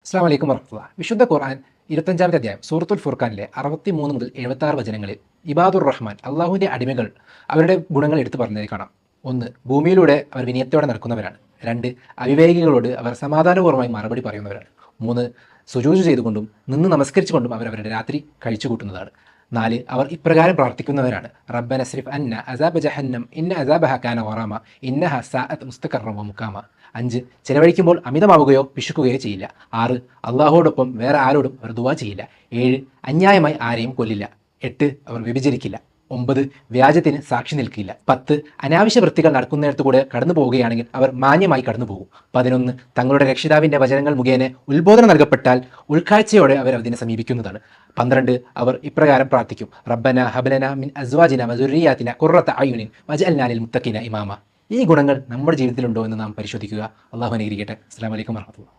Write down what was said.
അസ്സലാമു അലൈക്കും വറഹ്മത്തുള്ളാഹി. വിശുദ്ധ ഖുർആൻ 25-ാമത്തെ അധ്യായം സൂറത്തുൽ ഫുർഖാനിലെ 63 മുതൽ 76 വചനങ്ങളിൽ ഇബാദുർ റഹ്മാൻ അള്ളാഹുവിൻ്റെ അടിമകൾ അവരുടെ ഗുണങ്ങൾ എടുത്തു പറഞ്ഞതായി കാണാം. 1. ഭൂമിയിലൂടെ അവർ വിനയത്തോടെ നടക്കുന്നവരാണ്. 2. അവിവേകികളോട് അവർ സമാധാനപൂർവ്വമായി മറുപടി പറയുന്നവരാണ്. 3. സുജൂദ് ചെയ്തുകൊണ്ടും നിന്ന് നമസ്കരിച്ചുകൊണ്ടും അവർ അവരുടെ രാത്രി കഴിച്ചുകൂട്ടുന്നതാണ്. 4. അവർ ഇപ്രകാരം പ്രാർത്ഥിക്കുന്നവരാണ്: റബ്ബന സ്രിഫ് അന്ന അസാബ ജഹന്നം ഇന്ന അസാബഹ കാന ഗറാമ ഇന്നഹ സാഅത് മുസ്തഖറൻ വ മുഖാമ. 5. ചെലവഴിക്കുമ്പോൾ അമിതമാവുകയോ പിശുക്കുകയോ ചെയ്യില്ല. 6. അള്ളാഹുവോടൊപ്പം വേറെ ആരോടും അവർ ദുആ ചെയ്യില്ല. 7. അന്യായമായി ആരെയും കൊല്ലില്ല. 8. അവർ വ്യഭിചരിക്കില്ല. 9. വ്യാജത്തിന് സാക്ഷി നിൽക്കില്ല. 10. അനാവശ്യ വൃത്തികൾ നടക്കുന്നിടത്തുകൂടെ കടന്നു പോവുകയാണെങ്കിൽ അവർ മാന്യമായി കടന്നു പോകും. 11. തങ്ങളുടെ രക്ഷിതാവിൻ്റെ വചനങ്ങൾ മുഖേന ഉത്ബോധനം നൽകപ്പെട്ടാൽ ഉൾക്കാഴ്ചയോടെ അവർ അതിനെ സമീപിക്കുന്നതാണ്. 12. അവർ ഇപ്രകാരം പ്രാർത്ഥിക്കും: റബ്ബന ഹബ്ലന മിൻ അസ്വാജിന വസുരിയാതിന ഖുർറത അയുനിൻ വജഅൽനാ ലിൽ മുത്തഖീന ഇമാമ. ഈ ഗുണങ്ങൾ നമ്മുടെ ജീവിതത്തിലുണ്ടോ എന്ന് നാം പരിശോധിക്കുക. അള്ളാഹു അനുഗ്രഹിക്കട്ടെ. അസ്സലാമു അലൈക്കും വറഹ്മത്തുള്ളാഹി.